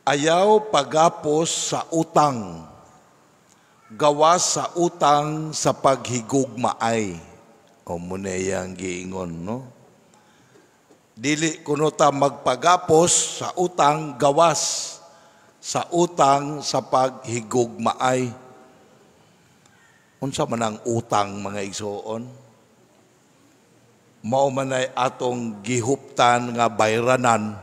Ayaw pagapos sa utang, gawas sa utang sa paghigugmaay. O muna yang giingon, no? Dili kuno ta magpagapos sa utang, gawas sa utang sa paghigugmaay. Unsa man ang utang, mga igsoon? Mao man ay atong gihuptan nga bayranan.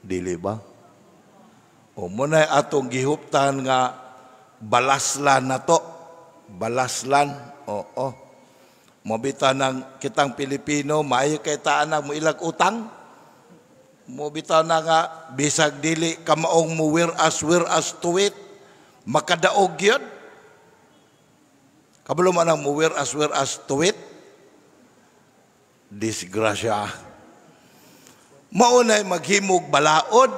Dili ba? O muna atong gihuptan nga balaslan na to. Balaslan. Oo. Mobita ng kitang Pilipino, maayo kay taanang mo ilag utang. Mobita na nga, bisag dili kamaong mo whereas tuwit, makadaog yun. Kabalo man ang mo whereas tuwit, disgrasya. Maunay maghimog balaod,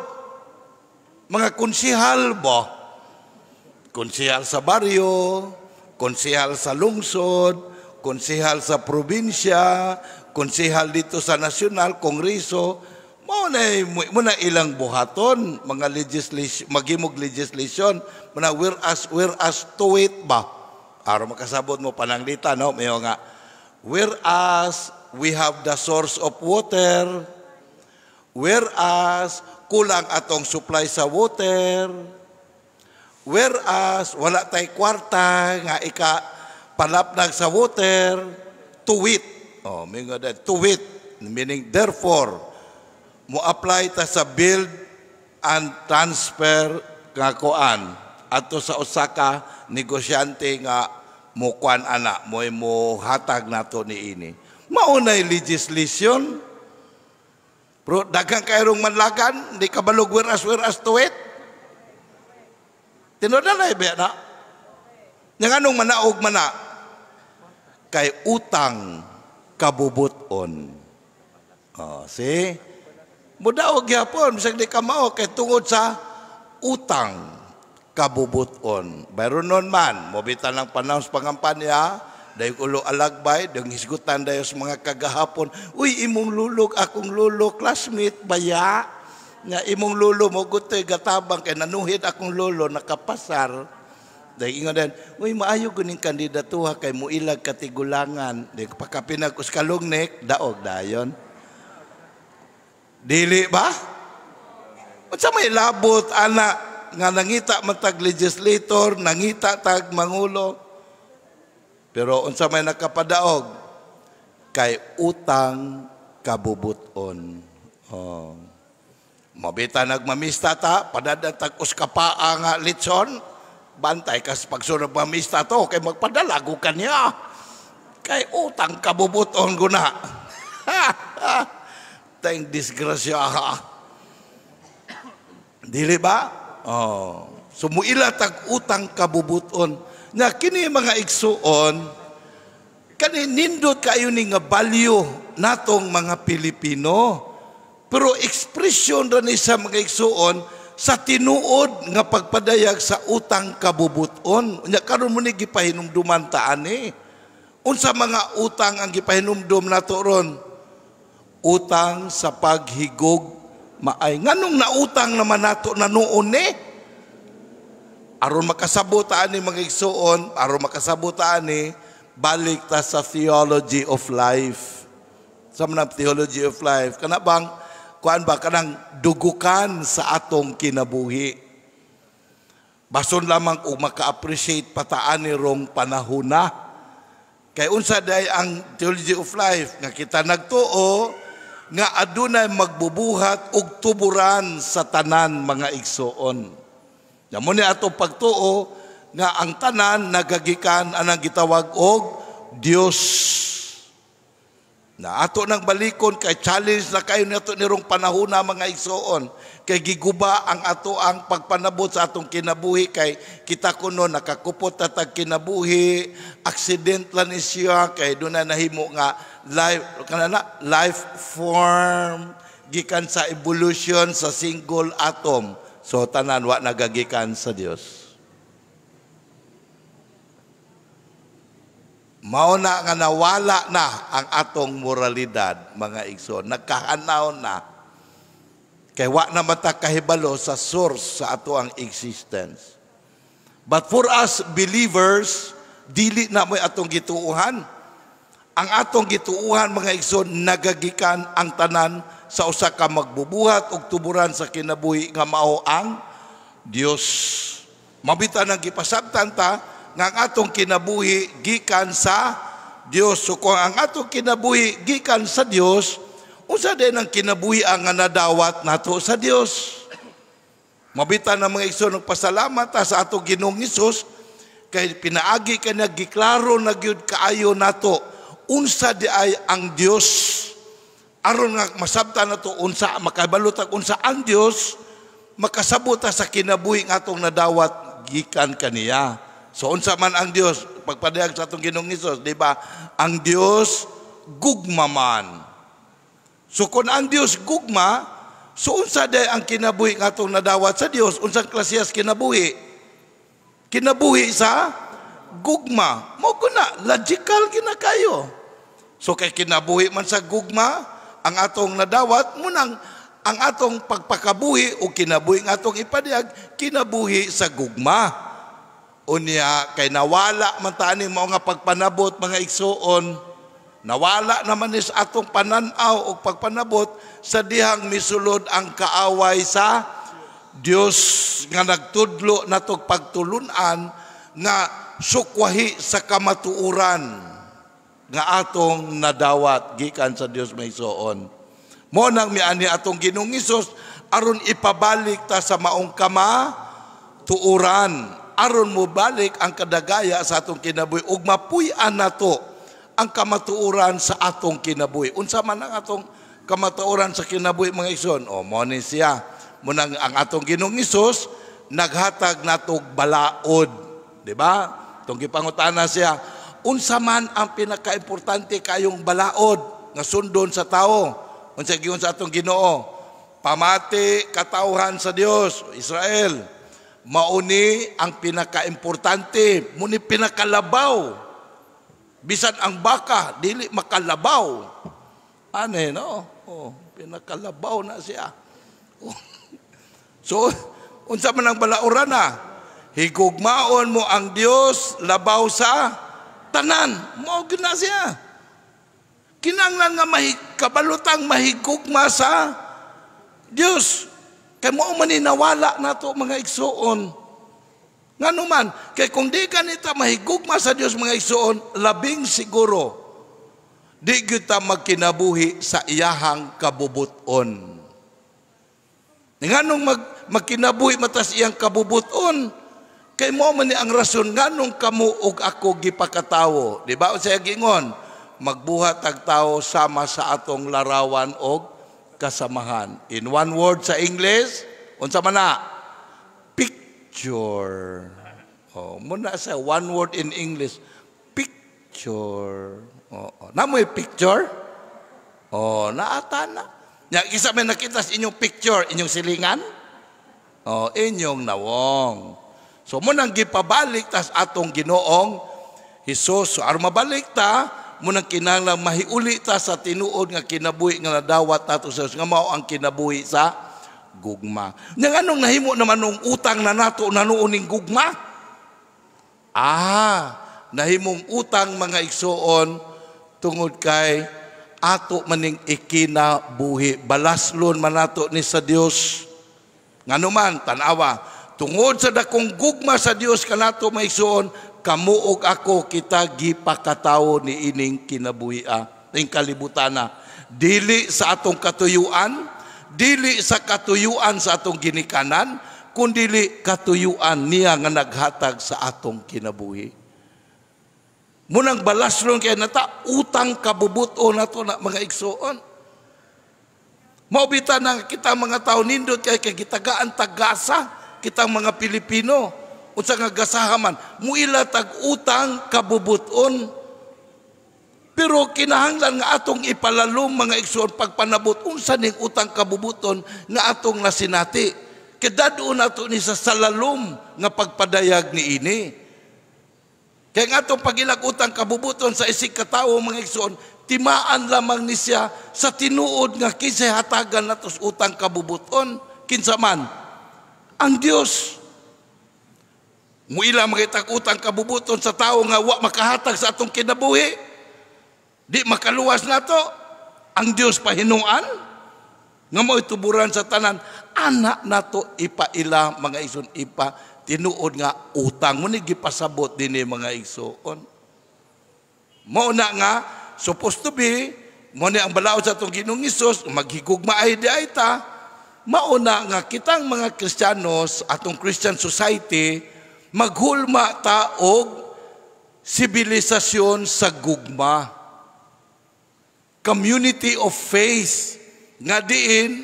mga konsihal ba? Konsihal sa baryo, konsihal sa lungsod, konsihal sa probinsya, konsihal dito sa nasyonal, kongreso, muna ilang buhaton, mga legislation, maghimog legislation, muna whereas tuwit ba? Araw makasabot mo pananglita, no? Mayo nga, whereas we have the source of water, whereas kulang atong supply sa water, whereas wala tay kwarta nga palapnag sa water, tuwit. Oh, mingo that tuwit, meaning therefore mo apply ta sa build and transfer nga kuan ato sa usaka negosyante nga mo kuan ana mo hatag nato niini. Maunay legislation. Pero daghang kayrong manlagan, di kabalog whereas tuwit. Tinodalay ba na? Yang anong manaog mana? Kay utang kabubuton. See? Mudaog yapon, bisag di ka mao kay tungod sa utang kabubuton. Bayron nun man, mobita ng panahon sa pangampanya, dahil ulo alagbay, dahil hisgutan dahil sa mga kagahapon, uy, imong lulog, akong lulo, classmate, baya, nga imong lulo, mo gutoy gatabang, kay nanuhid akong lulo, nakapasar, dahil ingon din, uy, maayo guning kandidatuha, kay muilag katigulangan, dahil pagkapinag uskalungnik, daog dayon. Dili ba? At sa may labot, anak, nga nangita matag legislator, nangita tag mangulo, pero unsa may nakapadaog kay utang kabubuton. Oh. Mabita nagmamista ta, padadatag uskapaa nga litson, bantay kas pagsunod mamista to, kay magpadalago ka niya. Kay utang kabubuton guna. Tayong disgrasya ha. Dili ba? Oh. Sumuila tag utang kabubuton. Na kini mga igsuon, kani nindot kayo ni nga value natong mga Pilipino, pero ekspresyon ra ni sa mga igsuon sa tinuod nga pagpadayag sa utang kabubuton. Nya karon mo ni gipahinumduman ta ani. Unsa mga utang ang gipahinumdum nato ron? Utang sa paghigog maay. Nganong nautang naman nato na noon ni? Aron makasabutaan ni mga igsuon, aron makasabutaan ni, balik ta sa theology of life. Sa mga theology of life, kana bang, kuan ba, kanang dugukan sa atong kinabuhi. Bason lamang kung maka-appreciate pataan ni rong panahuna. Kay unsa day ang theology of life, nga kita nagtuo, nga adunay magbubuhat og tuburan sa tanan mga igsuon. Namo ni ato pagtuo nga ang tanan nagagikan anang gitawag og Dios. Na ato nang balikon kay challenge na kayo nato nirong panahona mga igsuon, kay giguba ang ato ang pagpanabot sa atong kinabuhi, kay kita kuno nakakupot tatag kinabuhi, accident lang ni siya, kay doon na nahimo nga life form gikan sa evolution sa single atom. So tanan wa nagagikan sa Dios. Mao na nga nawala na ang atong moralidad mga igsoon, nagkahanaw na. Kay wa naman ta kahibalo sa source sa ato ang existence. But for us believers, dili na mo'y atong gituuhan. Ang atong gituuhan, mga igsoon, nagagikan ang tanan sa usa ka magbubuhat ug tuburan sa kinabuhi nga mao ang Dios. Mabita nang gipasabtan ta nga ang atong kinabuhi gikan sa Dios. So kung ang atong kinabuhi gikan sa Dios, unsa din ang kinabuhi ang nga nadawat nato sa Dios. Mabita na mga igsoon, nagpasalamat ta sa atong Ginoong Hesus kay pinaagi kanya giklaro na gyud kaayo nato unsa di ay ang Dios. Aron nga masabtan nato unsa makabalutag unsa ang Dios, makasabot ta sa kinabuhi nga atong nadawat gikan kaniya. So unsa man ang Dios, pagpadayag sa atong Ginoong Hesus, di ba? Ang Dios gugma man. So kung ang Dios gugma, so unsa day ang kinabuhi nga atong nadawat sa Dios? Unsang klasiyas kinabuhi? Kinabuhi sa gugma. Mo kuna logical kinakayo. So kay kinabuhi man sa gugma ang atong nadawat, munang ang atong pagpakabuhi o kinabuhi nga atong ipadayag kinabuhi sa gugma. Unya kay nawala man tani mao nga pagpanabot, mga igsoon, nawala naman is atong pananaw o pagpanabot sa dihang misulod ang kaaway sa Dios nga nagtudlo natog pagtulunan nga sukwahi sa kamatuuran nga atong nadawat gikan sa Dios, may igsoon. Mo nang miani atong Ginoong Hesus aron ipabalik ta sa maong kamatuuran, aron mo balik ang kadagaya sa atong kinabuhi ug mapuy-an nato ang kamatuoran sa atong kinabuhi. Unsa man ang atong kamatuoran sa kinabuhi, mga igsoon? O mo ni siya, munang ang atong Ginoong Hesus naghatag natog balaod, di ba? Tong gipangutana siya, unsa man ang pinakaimportante kayong balaod nga sundon sa tao? Unsa giyon sa atong Ginoo? Pamati katawhan sa Dios, Israel. Mauni ang pinakaimportante, muni pinakalabaw. Bisan ang baka dili makalabaw. Ane no? Oh, pinakalabaw na siya. Oh. So, unsa man ang balauran na? Higugmaon mo ang Dios labaw sa tanan. Mao gyud na siya. Kinanglan nga kabalutang mahigugma sa Dios. Kay mo maninawala nato, mga igsoon. Nganuman, kay kung di ganita mahigugma sa Dios, mga igsoon, labing siguro di kita magkinabuhi sa iyahang kabubuton. Nganong magkinabuhi matas iyang kabubuton, kay mo man ni ang rason nganong kamo ug ako gipakatawo. Di ba sa gingon, magbuhat tag tawo sama sa atong larawan og kasamahan. In one word sa English, unsa man na? Picture. Oh, muna sa one word in English, picture. Oh, namoy picture? Oh, naata na. Nya isa may nakita sa inyong picture, inyong silingan? Oh, inyong nawong. So munang gipabalik tas atong Ginoong Hesus. So aron mabalik ta, munang kinahanglan mahiuli ta sa tinuod nga kinabuhi nga nadawat nato sa Dios nga mao ang kinabuhi sa gugma. Nya anong nahimo naman nung utang na nato nanuon ning gugma? Nahimong utang, mga igsoon, tungod kay ato maning ikinabuhi. Balaslon man nato ni sa Dios. Nganuman tan-awa, tungod sa dakong gugma sa Dios kanato, mga igsoon, kamo ug ako kita gipakatawo ni ining kinabuhia, ning kalibutana. Dili sa atong katuyuan, dili sa katuyuan sa atong ginikanan, kundi katuyuan niya nga naghatag sa atong kinabuhi. Munang balaslon kay nata utang kabubuton nato na, mga igsoon. Maubita na kita mga tao nindot kay gitagaan tagasa kitang mga Pilipino. Unsa nga gasahaman, muila tag utang kabubuton. Pero kinahanglan nga atong ipalalom, mga igsoon, pagpanabot unsa ning utang kabubuton nga atong nasinati. Kedadto nato ni sa salalom nga pagpadayag ni ini. Kaya nga atong pagilag utang kabubuton sa isig ka tawo, mga igsoon, timaan lamang ni siya sa tinuod nga kinsay hatagan natos utang kabubuton. Kinsa man? Ang Dios. Muila makitag utang kabubuton sa tao nga wa makahatag sa atong kinabuhi. Di makaluwas nato. Ang Dios pahinuan nga mo ituburan sa tanan. Anak nato ipaila mga igsoon, tinuod nga utang mo ni gipasabot dinhi mga igsoon. Mao na nga supposed to be mo ni ang balaod sa atong Ginoong Hesus maghigugma ay di ay ta. Mao na nga kitang mga Kristiyanos atong Christian society maghulma ta og sibilisasyon sa gugma. Community of faith nga diin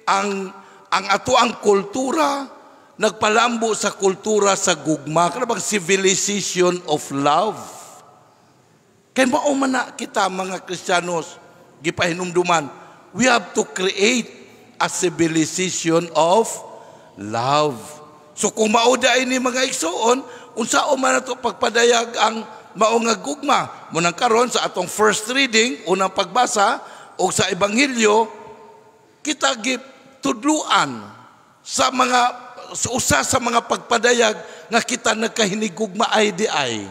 ang atoang kultura nagpalambo sa kultura sa gugma, kanang civilization of love. Kaya mao man na kita mga Kristiyanos gipahinumduman, we have to create a civilization of love. So kung mauda ini mga igsoon, unsao man nato pagpadayag ang mao nga gugma. Munang karon sa atong first reading, unang pagbasa o sa ebanghelyo, kita gitudluan sa usa sa mga pagpadayag nga kita nagkahinigugma ay di ay.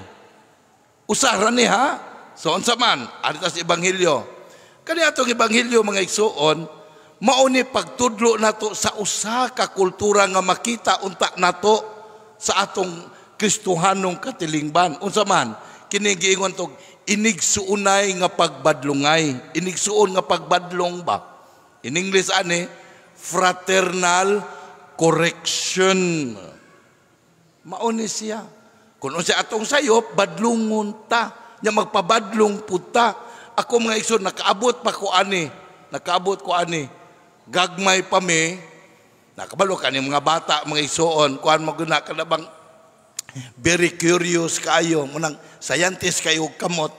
Usa ra ni ha. So unsa man adto sa ebanghelyo. Kani atong ebanghelyo mga igsoon, mao ni pagtudlo nato sa usa ka kultura nga makita unta nato sa atong Kristohanong katilingban. Unsa man kini giingon tog inigsuunay nga pagbadlungay. Inigsuon nga pagbadlong ba? In English ani fraternal correction. Mao ni siya. Kung unsa atong sayop badlungon ta, nya magpabadlong puta. Ako mga igsoon nakaabot pa ko ani. Nakaabot ko ani. Gagmay pa mi, nakabalo ka ni mga bata, mga igsoon, kuhan mo guna ka na bang very curious kayo, munang scientist kayo kamot.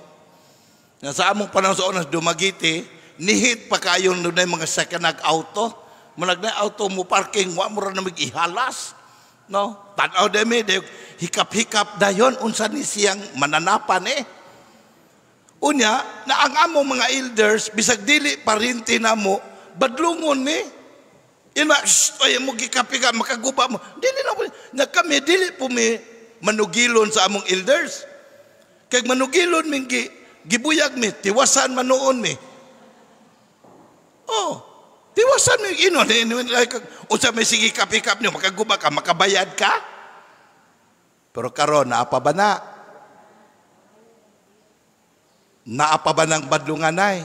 Sa among panahon sa onas dumagiti, nihit pa kayo doon na mga second-hand auto, munag na auto mo parking, wa mo rin na mag-ihalas. No? Tanaw demi, hikap-hikap dayon, unsa ni siyang mananapan Unya, na ang among mga elders, bisag dili parinti na mo, badlungon ni. Ina, ay mo gikapi ka, makaguba mo. Dili na kami, dili po mi manugilon sa among elders. Kaya manugilon mi, gibuyag mi, tiwasan manoon mi. Oh, tiwasan mi, unsa may sige kapi-kap niyo, makaguba ka, makabayad ka. Pero karon naapa ba na? Naapa ba ng badlungan ay?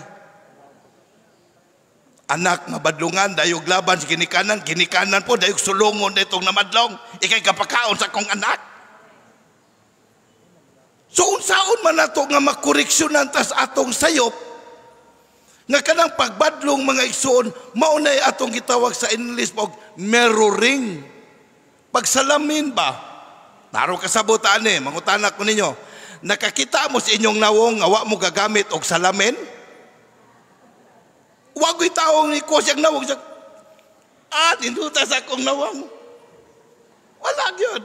Anak nga badlungan, dayog laban sa ginikanan po, dayog sulungon na itong namadlong, ikay kapakaon sa akong anak. So unsaon man nato nga makoreksyonan tas atong sayop, nga kanang pagbadlong mga igsoon, maunay atong gitawag sa English pag mirroring. Pagsalamin ba? Naro kasabutan mangutanak ko ninyo, nakakita mo sa inyong nawong nga wa mo gagamit og salamin? Wagoy taong ni ko siyang nawang siya. Ninduta sa akong nawang. Wala yun.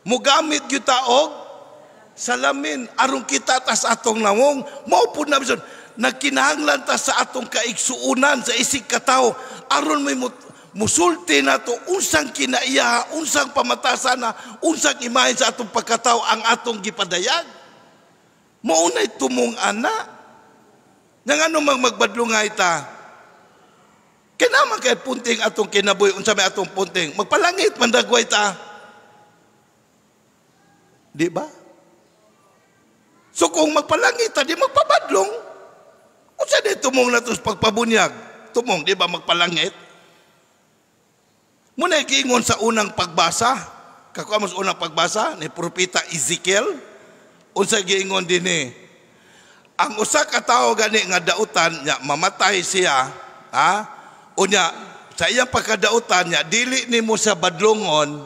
Mugamit yun taog. Salamin. Arong kita tas atong nawang. Maupo na bisan. Nagkinahanglan ta sa atong kaiksuunan sa isig katao. Aron may musulti na to. Unsang kinaiya. Unsang pamatasan na. Unsang imahin sa atong pagkatao ang atong gipadayag. Maunay tumong ana. Nang ano magbadlungay ta. Kinaman kay punting atong kinabuhi, unsa may atong punting, magpalangit mandagway ta. Di ba? So kung magpalangit ta, di magpabadlong. Unsa di tumong na ito pagpabunyag? Tumong, di ba magpalangit? Muna ikiingon sa unang pagbasa, kakuha mo sa unang pagbasa, ni Propeta Ezekiel, unsa giingon din ang usa ka tawo gani nga dautan niya, mamatay siya, unya, sa iyang pagkadautan niya, dili ni mo sa badlongon,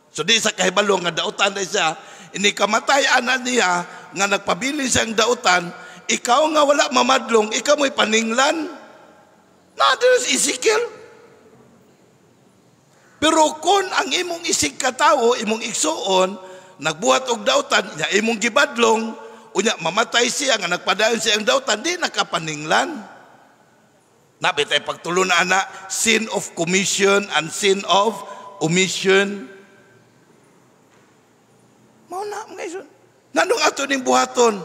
so di sa kahibalong nga dautan na siya, ini kamatayan na niya, nga nagpabilin siyang dautan, ikaw nga wala mamadlong, ikaw mo'y paninglan. Na, there's Ezekiel. Pero kung ang imong isig katao, imong igsuon, nagbuhat og dautan, imong gibadlong, Unya mamatay siya nga nagpadayon siya ang dautan, di nakapaninglan. Nabitay pagtulon na ana, sin of commission and sin of omission. Mao na mga ison. Nanong ato ning buhaton,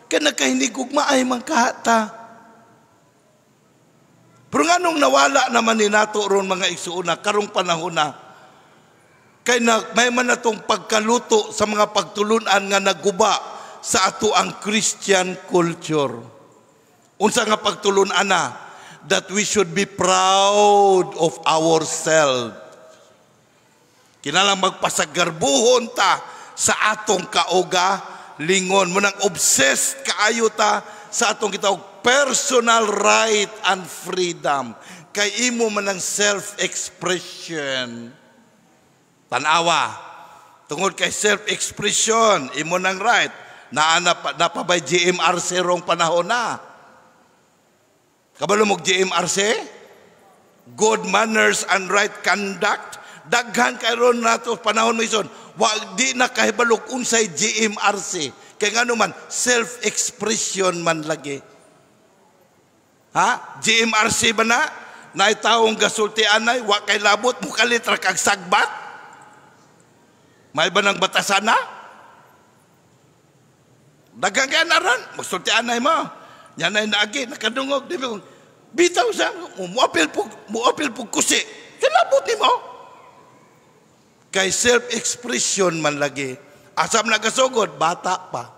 kaya nagkahinigugma ay mangkahata. Pero nganong nawala naman ni nato ron mga igsuuna, karong panahon na, kaya na, may man natong pagkaluto sa mga pagtulunan nga naguba sa ato ang Christian culture. Unsa nga pagtulunan na, that we should be proud of ourselves. Kinalang magpasagarbuhon ta sa atong kauga, lingon mo nang obsessed kaayo ta sa atong kitawag personal right and freedom. Kay imo man ang self-expression. Tanawa, tungod kay self-expression, imo nang right, napabay GMRC rong panahon na. Kabalo mo GMRC? Good manners and right conduct. Daghan karon nato panahon mo ison. Wa di na kahibalok unsay GMRC. Kay ngano man self-expression man lagi. Ha? GMRC ba na? Naay taong gasulti anay wa kay labot mo kalitra kag sagbat? May ba nang batasan na? Daghang kay naran, magsulti anay mo. Yan ay naagi, nakadungog. Bitaw sa, muapil po kusi. Kilabot ni mo. Kay self-expression man lagi. Asam nagasugod, bata pa.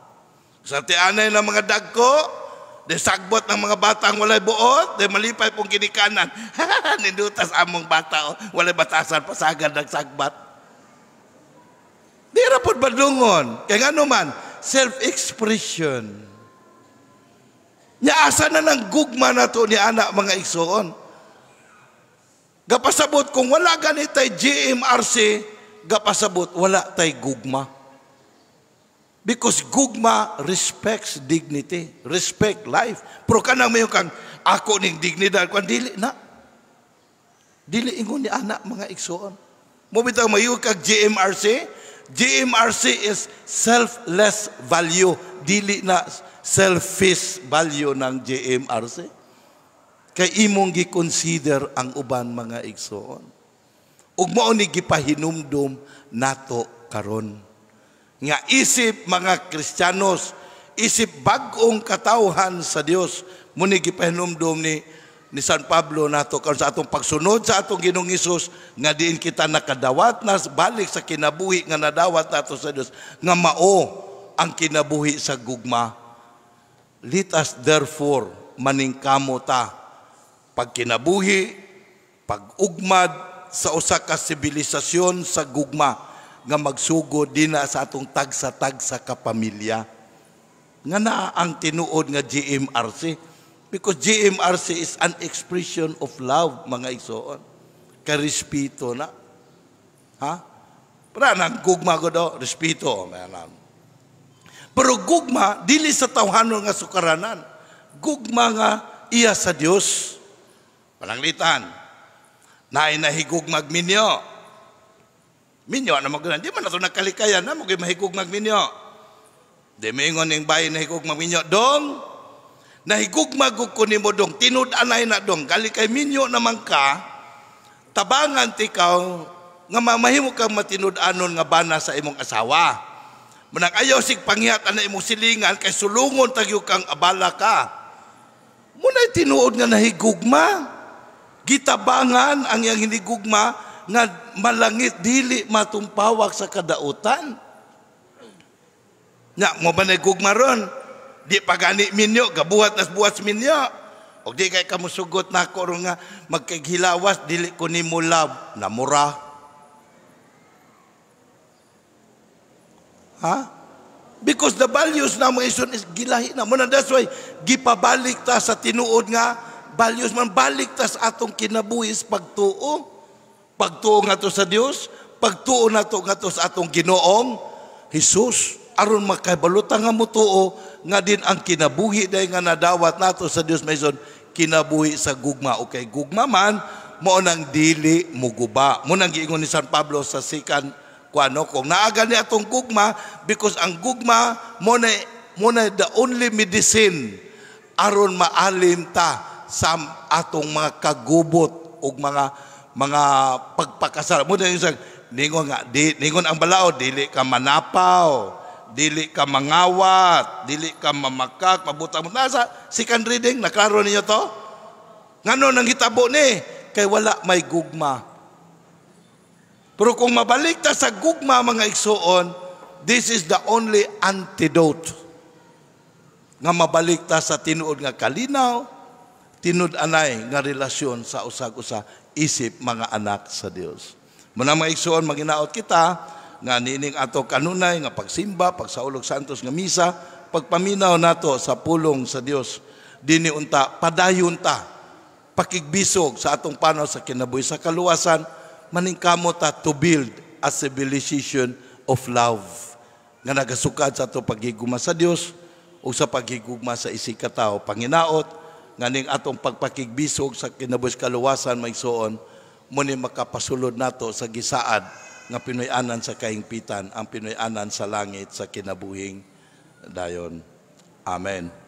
Sa tianay ng mga dagko, de sagbot ng mga batang walay buot, de malipay pong kinikanan. Nindutas among bata, walay batasan, pasagad ng sagbat. Di rapod badungon. Kaya nga naman, self-expression. Nya asa na ng gugma na to ni anak mga igsoon. Gapasabot kung wala ganitay GMRC, gapasabot wala tay gugma. Because gugma respects dignity, respect life. Pero kanang mayo kang ako ning dignidad kung dili na. Dili ingon ni anak mga igsoon. Mo bitaw mayo kag GMRC. GMRC is selfless value, dili na selfish value ng GMRC. Kay imong gi-consider ang uban mga igsoon. Ug mao ni gipahinumdum nato karon. Nga isip mga Kristiyanos, isip bag-ong katawhan sa Dios, muni gipahinumdum ni San Pablo nato karon sa atong pagsunod sa atong Ginoong Hesus nga diin kita nakadawat na balik sa kinabuhi nga nadawat nato sa Dios nga mao ang kinabuhi sa gugma. Let us therefore maningkamo ta pagkinabuhi, pag-ugmad sa usa ka sibilisasyon sa gugma nga magsugod dina sa atong tagsa-tagsa ka pamilya. Nga na ang tinuod nga GMRC. Because GMRC is an expression of love, mga igsoon. Karespeto na. Ha? Para nang gugma ko daw, respeto. Pero gugma, dili sa tawhanon nga sukaranan. Gugma nga iya sa Dios. Pananglitan. Naay nahigug magminyo. Minyo na maguna. Di man na ito nagkalikayan na, magiging mahigug magminyo. Di mingon yung bayan nahigug magminyo. Dong, nahigug magug ko ni mo dong. Tinud-anay na dong. Gali kay minyo naman ka, tabangan tikaw, nga mamahimo kang matinud-anon nga bana sa imong asawa. Manang ayaw sig panghiat na imong silingan, kay sulungon tagyo kang abala ka. Muna'y tinuod nga nahigugma. Gitabangan ang iyang hinigugma nga malangit dili matumpawak sa kadautan. Nya mo ba nahigugma ron? Di pagani minyo, gabuhat nas buhat minyo. O di kay kamusugot na ako ron nga magkaghilawas, dili ko ni mulab, namura. Ha? Because the values na mga ison is gilahi na. Muna that's why, gipabalik ta sa tinuod nga, values man, balik ta sa atong kinabuhis pagtuo. Pagtuo nga to sa Dios, pagtuo na to nga to sa atong Ginoong Hesus. Aron makabalutan nga mutuo, nga din ang kinabuhi dahil nga nadawat nato sa Dios may ison, kinabuhi sa gugma. Okay, gugma man, mo nang dili muguba. Mo nang giingon ni San Pablo sa sikan, kung naaga ni atong gugma, because ang gugma mo na muna the only medicine aron maalin ta sa atong mga kagubot ug mga pagpakasal. Muna yung ningon nga, ningon ang balao, dili ka manapaw, dili ka mangawat, dili ka mamakak, mabutang mo. Nasa second reading, naklaro ninyo to? Ngano nang hitabo ni? Kay wala may gugma. Pero kung mabalik ta sa gugma, mga igsuon, this is the only antidote. Nga mabalik ta sa tinuod nga kalinaw, tinud anay nga relasyon sa usag-usa isip mga anak sa Dios. Muna mga igsuon, maginaot kita nga nining ato kanunay nga pagsimba, pagsaulog santos nga misa, pagpaminaw nato sa pulong sa Dios. Dini unta padayon ta pakigbisog sa atong panaw sa kinabuhi sa kaluwasan, maningkamot ta to build a civilization of love nga nagasukad sa ato paghigugma sa Dios o sa paghigugma sa isikataw. Panginaot nga ning atong pagpakigbisog sa kinabuhi sa kaluwasan maigsuon, muni makapasulod nato sa gisaad nga Pinoy-anan sa kaingpitan, ang Pinoy-anan sa langit sa kinabuhing dayon. Amen.